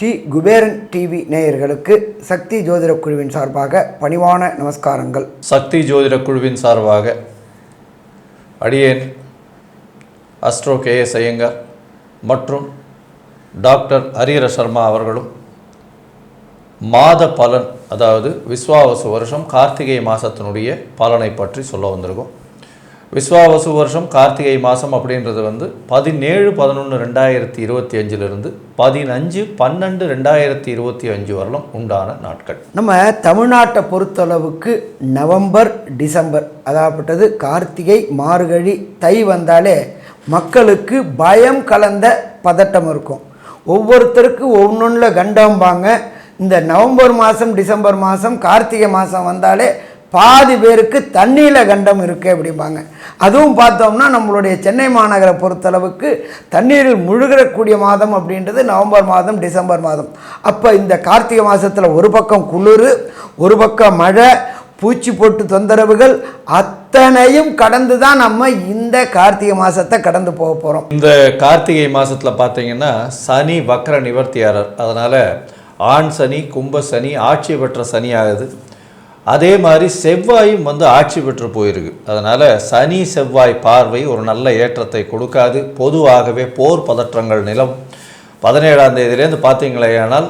Sri Kuberan TV நேயர்களுக்கு சக்தி ஜோதிட குழுவின் சார்பாக பணிவான நமஸ்காரங்கள். சக்தி ஜோதிட குழுவின் சார்பாக அடியேன் அஸ்ட்ரோ KS ஐயங்கார் மற்றும் டாக்டர் ஹரிஹர சர்மா அவர்களும் மாத பலன், அதாவது விஸ்வாவசு வருஷம் கார்த்திகை மாதத்தினுடைய பலனை பற்றி சொல்ல வந்திருக்கோம். விஸ்வாவசு வருஷம் கார்த்திகை மாதம் அப்படின்றது 17/11/2025 15/12/2025 வரலும் உண்டான நாட்கள். நம்ம தமிழ்நாட்டை பொறுத்தளவுக்கு நவம்பர் டிசம்பர், அதாகப்பட்டது கார்த்திகை மார்கழி தை வந்தாலே மக்களுக்கு பயம் கலந்த பதட்டம் இருக்கும். ஒவ்வொருத்தருக்கு ஒவ்வொன்றில் கண்டம்பாங்க. இந்த நவம்பர் மாதம் டிசம்பர் மாதம் கார்த்திகை மாதம் வந்தாலே பாதி பேருக்கு தண்ணியில் கண்டம் இருக்குது அப்படிம்பாங்க. அதுவும் பார்த்தோம்னா நம்மளுடைய சென்னை மாநகரை பொறுத்தளவுக்கு தண்ணீரில் முழுகக்கூடிய மாதம் அப்படின்றது நவம்பர் மாதம் டிசம்பர் மாதம். அப்போ இந்த கார்த்திகை மாதத்தில் ஒரு பக்கம் குளிர், ஒரு பக்கம் மழை, பூச்சி போட்டு தொந்தரவுகள் அத்தனையும் கடந்து தான் நம்ம இந்த கார்த்திகை மாதத்தை கடந்து போக போகிறோம். இந்த கார்த்திகை மாதத்தில் பார்த்தீங்கன்னா சனி வக்ர நிவர்த்தியாளர், அதனால் ஆண் சனி கும்ப சனி ஆட்சி பெற்ற சனி ஆகுது. அதே மாதிரி செவ்வாயும் ஆட்சி பெற்று போயிருக்கு. அதனால் சனி செவ்வாய் பார்வை ஒரு நல்ல ஏற்றத்தை கொடுக்காது. பொதுவாகவே போர் பதற்றங்கள் நிலம் 17ஆம் தேதியிலேருந்து பார்த்தீங்களேயானால்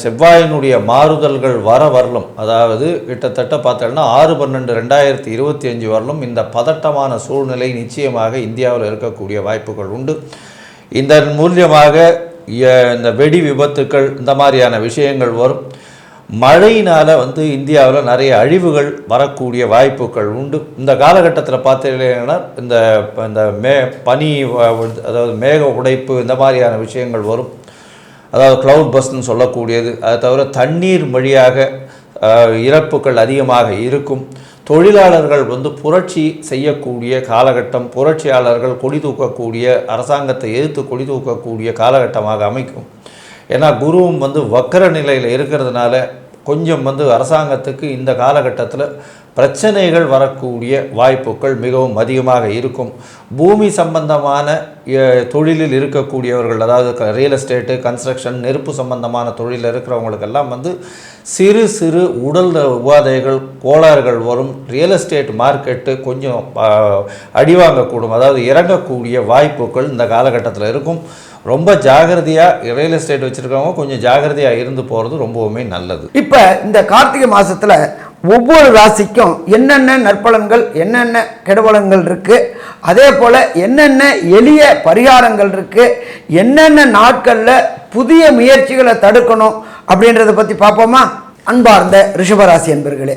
செவ்வாயினுடைய மாறுதல்கள் வரலும், அதாவது கிட்டத்தட்ட பார்த்தோம்னா 6/12/2025 வரலும் இந்த பதட்டமான சூழ்நிலை நிச்சயமாக இந்தியாவில் இருக்கக்கூடிய வாய்ப்புகள் உண்டு. இதன் மூலியமாக இந்த வெடி விபத்துக்கள் இந்த மாதிரியான விஷயங்கள் வரும். மழையினால் இந்தியாவில் நிறைய அழிவுகள் வரக்கூடிய வாய்ப்புகள் உண்டு. இந்த காலகட்டத்தில் பார்த்தீங்கன்னா இந்த பனி, அதாவது மேக உடைப்பு இந்த மாதிரியான விஷயங்கள் வரும். அதாவது க்ளவுட் பஸ்ன்னு சொல்லக்கூடியது. அதை தவிர தண்ணீர் வழியாக இறப்புகள் அதிகமாக இருக்கும். தொழிலாளர்கள் புரட்சி செய்யக்கூடிய காலகட்டம், புரட்சியாளர்கள் கொடி தூக்கக்கூடிய, அரசாங்கத்தை எதிர்த்து கொடி தூக்கக்கூடிய காலகட்டமாக அமைக்கும். ஏன்னா குருவும் வக்கர நிலையில் இருக்கிறதுனால கொஞ்சம் அரசாங்கத்துக்கு இந்த காலகட்டத்தில் பிரச்சனைகள் வரக்கூடிய வாய்ப்புகள் மிகவும் அதிகமாக இருக்கும். பூமி சம்பந்தமான தொழிலில் இருக்கக்கூடியவர்கள், அதாவது ரியல் எஸ்டேட்டு, கன்ஸ்ட்ரக்ஷன், நெருப்பு சம்பந்தமான தொழிலில் இருக்கிறவங்களுக்கெல்லாம் சிறு சிறு உடல் உபாதைகள், கோளாறுகள் வரும். ரியல் எஸ்டேட் மார்க்கெட்டு கொஞ்சம் அடிவாங்கக்கூடும், அதாவது இறங்கக்கூடிய வாய்ப்புகள் இந்த காலகட்டத்தில் இருக்கும். ரொம்ப ஜாகிரதையாக ரியல் எஸ்டேட் வச்சுருக்கவங்க கொஞ்சம் ஜாகிரதையாக இருந்து போகிறது ரொம்பவுமே நல்லது. இப்போ இந்த கார்த்திகை மாதத்தில் ஒவ்வொரு ராசிக்கும் என்னென்ன நற்பலன்கள், என்னென்ன கெடுபலன்கள் இருக்குது, அதே போல் என்னென்ன எளிய பரிகாரங்கள் இருக்குது, என்னென்ன நாட்களில் புதிய முயற்சிகளை தடுக்கணும் அப்படின்றத பற்றி பார்ப்போமா? அன்பார்ந்த ரிஷபராசி என்பர்களே,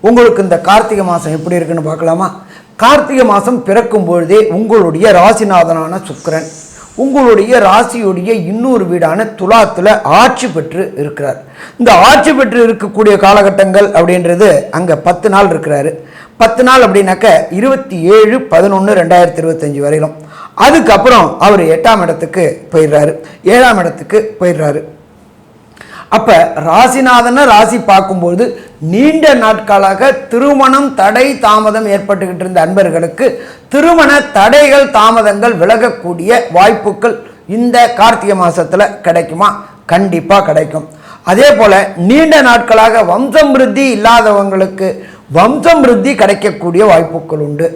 உங்களுக்கு இந்த கார்த்திகை மாதம் எப்படி இருக்குன்னு பார்க்கலாமா? கார்த்திகை மாதம் பிறக்கும் பொழுதே உங்களுடைய ராசிநாதனான சுக்கிரன் உங்களுடைய ராசியுடைய இன்னொரு வீடான துலாத்தில் ஆட்சி பெற்று இருக்கிறார். இந்த ஆட்சி பெற்று இருக்கக்கூடிய காலகட்டங்கள் அப்படின்றது அங்கே 10 நாள் இருக்கிறாரு. 10 நாள் அப்படின்னாக்க 27/11/2025 வரையிலும். அதுக்கப்புறம் அவர் 8ஆம் இடத்துக்கு போயிடுறாரு, 7ஆம் இடத்துக்கு போயிடுறாரு. அப்போ ராசிநாதனை ராசி பார்க்கும்போது நீண்ட நாட்களாக திருமணம் தடை தாமதம் ஏற்பட்டுக்கிட்டு இருந்த அன்பர்களுக்கு திருமண தடைகள் தாமதங்கள் விலகக்கூடிய வாய்ப்புகள் இந்த கார்த்திகை மாதத்தில் கிடைக்குமா? கண்டிப்பாக கிடைக்கும். அதே போல் நீண்ட நாட்களாக வம்சம் விருத்தி இல்லாதவங்களுக்கு வம்சம் விருத்தி கிடைக்கக்கூடிய வாய்ப்புகள் உண்டு.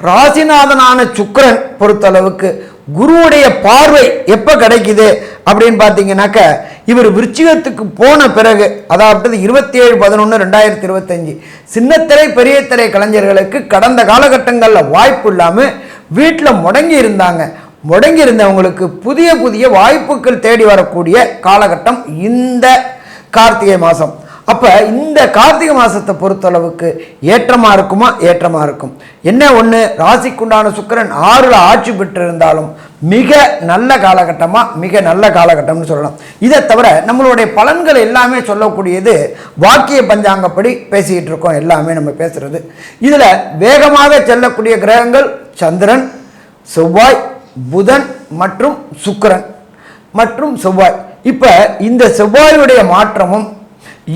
ராசிநாதனான சுக்கிரன் பொறுத்தளவுக்கு குருவுடைய பார்வை எப்போ கிடைக்குது அப்படின்னு பார்த்தீங்கன்னாக்க இவர் விருச்சிகத்துக்கு போன பிறகு, அதாவது 27/11/2025 சின்னத்திரை பெரிய திரை கலைஞர்களுக்கு கடந்த காலகட்டங்களில் வாய்ப்பு இல்லாமல் வீட்டில் முடங்கி இருந்தவங்களுக்கு புதிய புதிய வாய்ப்புகள் தேடி வரக்கூடிய காலகட்டம் இந்த கார்த்திகை மாதம். அப்போ இந்த கார்த்திகை மாதத்தை பொறுத்தளவுக்கு ஏற்றமாக இருக்குமா? ஏற்றமாக இருக்கும். என்ன ஒன்று, ராசிக்குண்டான சுக்கிரன் 6ல் ஆட்சி பெற்றிருந்தாலும் மிக நல்ல காலகட்டம்னு சொல்லலாம். இதை தவிர நம்மளுடைய பலன்கள் எல்லாமே சொல்லக்கூடியது வாக்கிய பஞ்சாங்கப்படி பேசிக்கிட்டு இருக்கோம். எல்லாமே நம்ம பேசுகிறது இதில் வேகமாக செல்லக்கூடிய கிரகங்கள் சந்திரன், செவ்வாய், புதன் மற்றும் சுக்கிரன் மற்றும் செவ்வாய். இப்போ இந்த செவ்வாயுடைய மாற்றமும்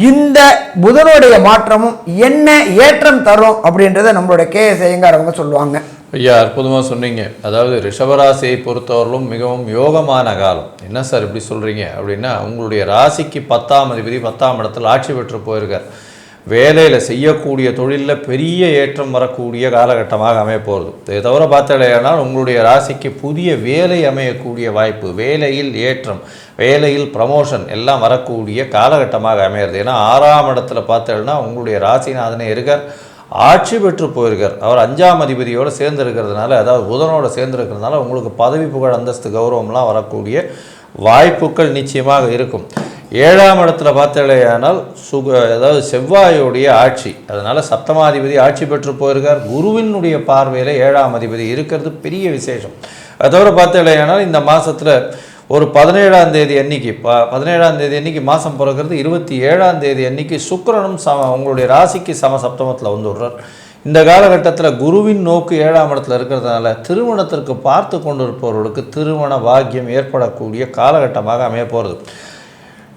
இந்த புதனுடைய மாற்றமும் என்ன ஏற்றம் தரும் அப்படின்றத நம்மளுடைய KS ஐயங்கார் அவங்க சொல்லுவாங்க. ஐயா, அற்புதமாக சொன்னீங்க. அதாவது ரிஷபராசியை பொறுத்தவரையிலும் மிகவும் யோகமான காலம். என்ன சார் இப்படி சொல்கிறீங்க அப்படின்னா, உங்களுடைய ராசிக்கு 10ஆம் அதிபதி 10ஆம் இடத்துல ஆட்சி பெற்று போயிருக்கார். வேலையில் செய்யக்கூடிய தொழிலில் பெரிய ஏற்றம் வரக்கூடிய காலகட்டமாக அமைய போகிறது. இதை தவிர பார்த்தாலேயானால் உங்களுடைய ராசிக்கு புதிய வேலை அமையக்கூடிய வாய்ப்பு, வேலையில் ஏற்றம், வேலையில் ப்ரமோஷன் எல்லாம் வரக்கூடிய காலகட்டமாக அமையிறது. ஏன்னா 6ஆம் இடத்துல பார்த்தேன்னா உங்களுடைய ராசிநாதனே இருக்கார், ஆட்சி பெற்று போயிருக்கார். அவர் 5ஆம் அதிபதியோடு சேர்ந்து இருக்கிறதுனால, அதாவது புதனோடு சேர்ந்து இருக்கிறதுனால உங்களுக்கு பதவி புகழ் அந்தஸ்து கௌரவம்லாம் வரக்கூடிய வாய்ப்புகள் நிச்சயமாக இருக்கும். 7ஆம் இடத்துல பார்த்தாலேயானால் அதாவது செவ்வாயோடைய ஆட்சி, அதனால் சப்தமாதிபதி ஆட்சி பெற்று போயிருக்கார். குருவினுடைய பார்வையில் 7ஆம் அதிபதி இருக்கிறது பெரிய விசேஷம். அதை தவிர பார்த்தாலேயானால் இந்த மாதத்தில் ஒரு 17ஆம் தேதி அன்னைக்கு 17ஆம் தேதி அன்னைக்கு மாதம் பிறக்கிறது. 27ஆம் தேதி அன்னைக்கு சுக்கிரனும் உங்களுடைய ராசிக்கு சப்தமத்தில் வந்துடுறார். இந்த காலகட்டத்தில் குருவின் நோக்கு 7ஆம் இடத்துல இருக்கிறதுனால திருமணத்திற்கு பார்த்து கொண்டு இருப்பவர்களுக்கு திருமண பாக்கியம் ஏற்படக்கூடிய காலகட்டமாக அமைய போகிறது.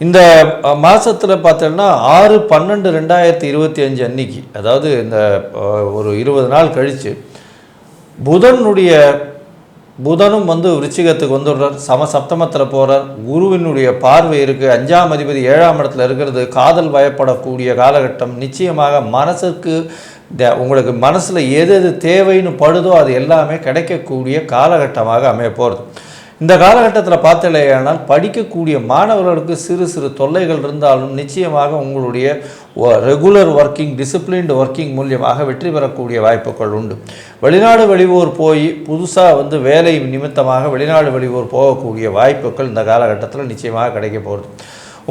இந்த மாதத்தில் பார்த்தோன்னா 6/12/2025 அன்னைக்கு, அதாவது இந்த ஒரு 20 நாள் கழித்து புதனும் விருச்சிகத்துக்கு வந்துடுறார், சப்தமத்தில் போகிறார். குருவினுடைய பார்வை இருக்குது, 5ஆம் அதிபதி 7ஆம் இடத்துல இருக்கிறது காதல் பயப்படக்கூடிய காலகட்டம். நிச்சயமாக மனசுக்கு உங்களுக்கு மனசில் எது எது தேவைன்னு படுதோ அது எல்லாமே கிடைக்கக்கூடிய காலகட்டமாக அமைய போகிறது. இந்த காலகட்டத்தில் பார்த்தலையானால் படிக்கக்கூடிய மாணவர்களுக்கு சிறு சிறு தொல்லைகள் இருந்தாலும் நிச்சயமாக உங்களுடைய ரெகுலர் ஒர்க்கிங், டிசிப்ளின்டு ஒர்க்கிங் மூலியமாக வெற்றி பெறக்கூடிய வாய்ப்புகள் உண்டு. வெளிநாடு வெளியூர் போய் புதுசாக வேலை நிமித்தமாக வெளிநாடு வெளியூர் போகக்கூடிய வாய்ப்புகள் இந்த காலகட்டத்தில் நிச்சயமாக கிடைக்க போகிறது.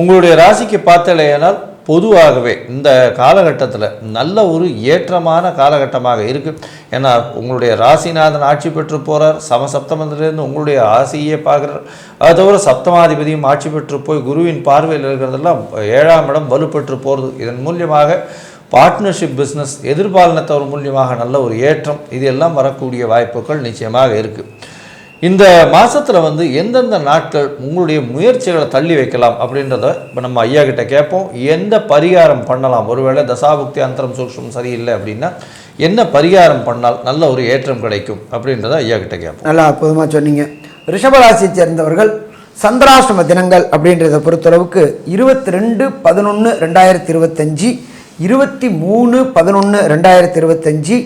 உங்களுடைய ராசிக்கு பார்த்தலையானால் பொதுவாகவே இந்த காலகட்டத்தில் நல்ல ஒரு ஏற்றமான காலகட்டமாக இருக்குது. ஏன்னா உங்களுடைய ராசிநாதன் ஆட்சி பெற்று போகிறார், சப்தமத்திலேருந்து உங்களுடைய ஆசையே பார்க்குறார். அது தவிர சப்தமாதிபதியும் ஆட்சி பெற்று போய் குருவின் பார்வையில் இருக்கிறதெல்லாம் 7ஆம் இடம் வலுப்பெற்று போகிறது. இதன் மூலியமாக பார்ட்னர்ஷிப் பிஸ்னஸ், எதிர்பாலினத்தவர் மூலியமாக நல்ல ஒரு ஏற்றம், இது எல்லாம் வரக்கூடிய வாய்ப்புகள் நிச்சயமாக இருக்குது. இந்த மாதத்தில் எந்தெந்த நாட்கள் உங்களுடைய முயற்சிகளை தள்ளி வைக்கலாம் அப்படின்றத இப்போ நம்ம ஐயா கிட்ட கேட்போம். எந்த பரிகாரம் பண்ணலாம், ஒருவேளை தசாபுக்தி அந்தரம் சூக்ஷ்மம் சரியில்லை அப்படின்னா என்ன பரிகாரம் பண்ணால் நல்ல ஒரு ஏற்றம் கிடைக்கும் அப்படின்றத ஐயா கிட்ட கேட்போம். நல்லா அற்புதமாக சொன்னீங்க. ரிஷபராசியை சேர்ந்தவர்கள் சந்திராஷ்டம தினங்கள் அப்படின்றத பொறுத்தளவுக்கு 22/11/2025, 23/11/2025,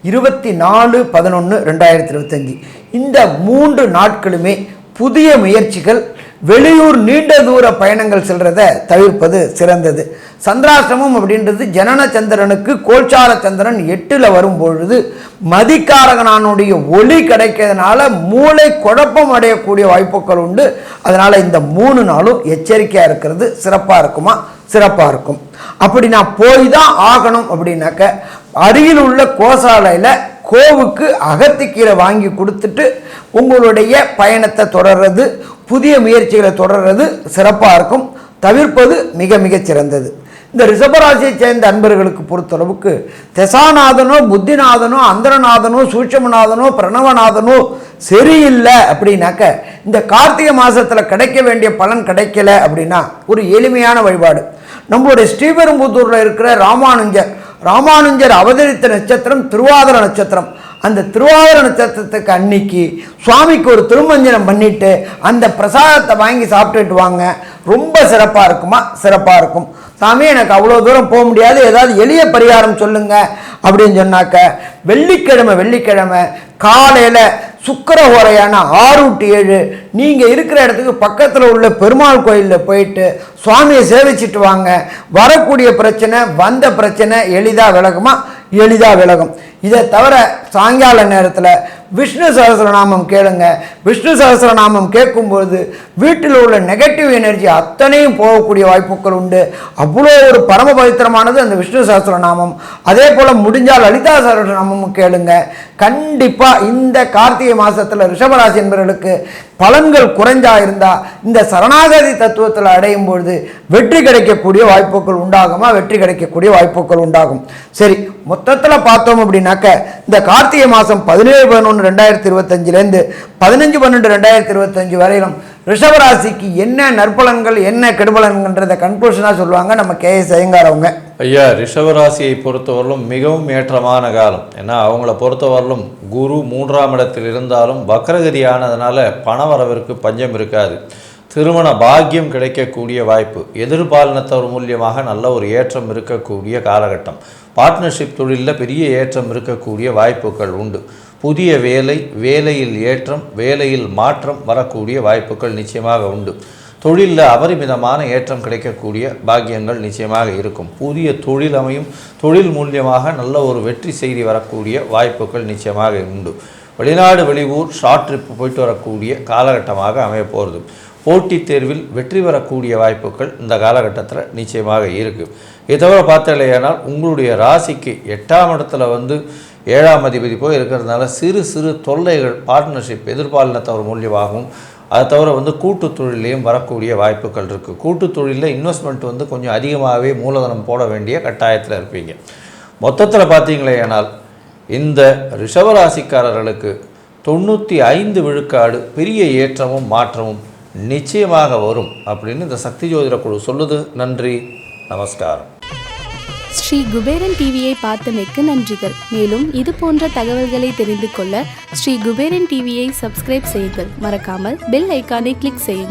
24/11/2025 இந்த 3 நாட்களுமே புதிய முயற்சிகள், வெளியூர் நீண்ட தூர பயணங்கள் செல்றதை தவிர்ப்பது சிறந்தது. சந்திராஷ்டமம் அப்படின்றது ஜனன சந்திரனுக்கு கோல்சார சந்திரன் 8ல் வரும்பொழுது மதிக்காரகனானுடைய ஒளி கிடைக்கிறதுனால மூளை குழப்பம் அடையக்கூடிய வாய்ப்புகள் உண்டு. அதனால இந்த 3 நாளும் எச்சரிக்கையாக இருக்கிறது சிறப்பாக இருக்குமா? சிறப்பாக இருக்கும். அப்படி நான் போய் தான் ஆகணும் அப்படின்னாக்க அருகில் உள்ள கோசாலையில் கோவுக்கு அகத்திக்கீரை வாங்கி கொடுத்துட்டு உங்களுடைய பயணத்தை தொடர்றது, புதிய முயற்சிகளை தொடர்றது சிறப்பாக இருக்கும். தவிர்ப்பது மிக மிகச் சிறந்தது. இந்த ரிஷபராசியை சேர்ந்த அன்பர்களுக்கு பொறுத்தளவுக்கு தசாநாதனோ, புத்திநாதனோ, அந்தரநாதனோ, சூட்சமநாதனோ, பிரணவநாதனோ சரியில்லை அப்படின்னாக்க இந்த கார்த்திகை மாதத்தில் கிடைக்க வேண்டிய பலன் கிடைக்கல அப்படின்னா ஒரு எளிமையான வழிபாடு. நம்மளுடைய ஸ்ரீபெரும்புத்தூரில் இருக்கிற ராமானுஜர் அவதரித்த நட்சத்திரம் திருவாதிரை நட்சத்திரம். அந்த திருவாதிரை நட்சத்திரத்துக்கு அன்னைக்கு சுவாமிக்கு ஒரு திருமஞ்சனம் பண்ணிட்டு அந்த பிரசாதத்தை வாங்கி சாப்பிட்டுட்டு வாங்க. ரொம்ப சிறப்பாக இருக்குமா? சிறப்பாக இருக்கும். சாமி எனக்கு அவ்வளோ தூரம் போக முடியாது, ஏதாவது எளிய பரிகாரம் சொல்லுங்க அப்படின்னு சொன்னாக்க வெள்ளிக்கிழமை காலையில் சுக்கிரஹோரையான 6 to 7 நீங்கள் இருக்கிற இடத்துக்கு பக்கத்தில் உள்ள பெருமாள் கோயிலில் போயிட்டு சுவாமியை சேவிச்சிட்டு வாங்க. வரக்கூடிய பிரச்சனை, வந்த பிரச்சனை எளிதாக விலகுமா? எளிதாக விலகும். இதை தவிர சாயங்கால நேரத்தில் விஷ்ணு சகஸ்ரநாமம் கேளுங்க. விஷ்ணு சகஸ்ரநாமம் கேட்கும்பொழுது வீட்டில் உள்ள நெகட்டிவ் எனர்ஜி அத்தனையும் போகக்கூடிய வாய்ப்புகள் உண்டு. அவ்வளோ ஒரு பரம பவித்திரமானது அந்த விஷ்ணு சகஸ்ரநாமம். அதே போல் முடிஞ்சால் லலிதா சகஸ்ரநாமமும் கேளுங்க. கண்டிப்பாக இந்த கார்த்திகை மாதத்தில் ரிஷபராசி என்பவர்களுக்கு பலன்கள் குறைஞ்சா இருந்தால் இந்த சரணாகதி தத்துவத்தில் அடையும் பொழுது வெற்றி கிடைக்கக்கூடிய வாய்ப்புகள் உண்டாகுமா? வெற்றி கிடைக்கக்கூடிய வாய்ப்புகள் உண்டாகும். சரி, மொத்தத்தில் பார்த்தோம் அப்படின்னாக்க இந்த கார்த்திகை மாதம் 17/11/2025 15/12/2025 வரையிலும் ரிஷபராசிக்கு என்ன நற்பலன்கள் என்ன கெடுபலன்கன்றதை கன்க்ளூஷனாக சொல்லுவாங்க நம்ம கேஎஸ் ஐயங்கார் அவங்க. ஐயா, ரிஷபராசியை பொறுத்தவரையிலும் மிகவும் ஏற்றமான காலம். ஏன்னா அவங்கள பொறுத்தவரையிலும் குரு 3ஆம் இடத்தில் இருந்தாலும் வக்ரகதியானதுனால பணவரவிற்கு பஞ்சம் இருக்காது. திருமண பாக்கியம் கிடைக்கக்கூடிய வாய்ப்பு, எதிர்பாலினத்தவர் மூலியமாக நல்ல ஒரு ஏற்றம் இருக்கக்கூடிய காலகட்டம், பார்ட்னர்ஷிப் தொழிலில் பெரிய ஏற்றம் இருக்கக்கூடிய வாய்ப்புகள் உண்டு. புதிய வேலையில் ஏற்றம், வேலையில் மாற்றம் வரக்கூடிய வாய்ப்புகள் நிச்சயமாக உண்டு. தொழிலில் அபரிமிதமான ஏற்றம் கிடைக்கக்கூடிய பாக்கியங்கள் நிச்சயமாக இருக்கும். புதிய தொழில் அமையும், தொழில் மூலியமாக நல்ல ஒரு வெற்றி செய்தி வரக்கூடிய வாய்ப்புகள் நிச்சயமாக உண்டு. வெளிநாடு வெளியூர் ஷார்ட் ட்ரிப் போயிட்டு வரக்கூடிய காலகட்டமாக அமைய போகிறது. போட்டித் தேர்வில் வெற்றி பெறக்கூடிய வாய்ப்புகள் இந்த காலகட்டத்தில் நிச்சயமாக இருக்குது. இதை தவிர பார்த்தலையானால் உங்களுடைய ராசிக்கு 8ஆம் இடத்துல 7ஆம் அதிபதி போய் இருக்கிறதுனால சிறு சிறு தொல்லைகள் பார்ட்னர்ஷிப் எதிர்பாலினத்தவர் மூலியமாகவும், அதை தவிர கூட்டு தொழிலையும் வரக்கூடிய வாய்ப்புகள் இருக்குது. கூட்டு தொழிலில் இன்வெஸ்ட்மெண்ட் கொஞ்சம் அதிகமாகவே மூலதனம் போட வேண்டிய கட்டாயத்தில் இருப்பீங்க. மொத்தத்தில் பார்த்தீங்களேனால் இந்த ரிஷபராசிக்காரர்களுக்கு 95 விழுக்காடு பெரிய ஏற்றமும் மாற்றமும் நிச்சயமாக வரும் அப்படின்னு இந்த சக்தி ஜோதிட குழு சொல்லுது. நன்றி, நமஸ்காரம். ஸ்ரீ குபேரன் டிவியை பார்த்தமைக்கு நன்றிகள். மேலும் இது போன்ற தகவல்களை தெரிந்து கொள்ள ஸ்ரீ குபேரன் டிவியை சப்ஸ்கிரைப் செய்யுங்கள். மறக்காமல் பெல் ஐக்கானை கிளிக் செய்யுங்கள்.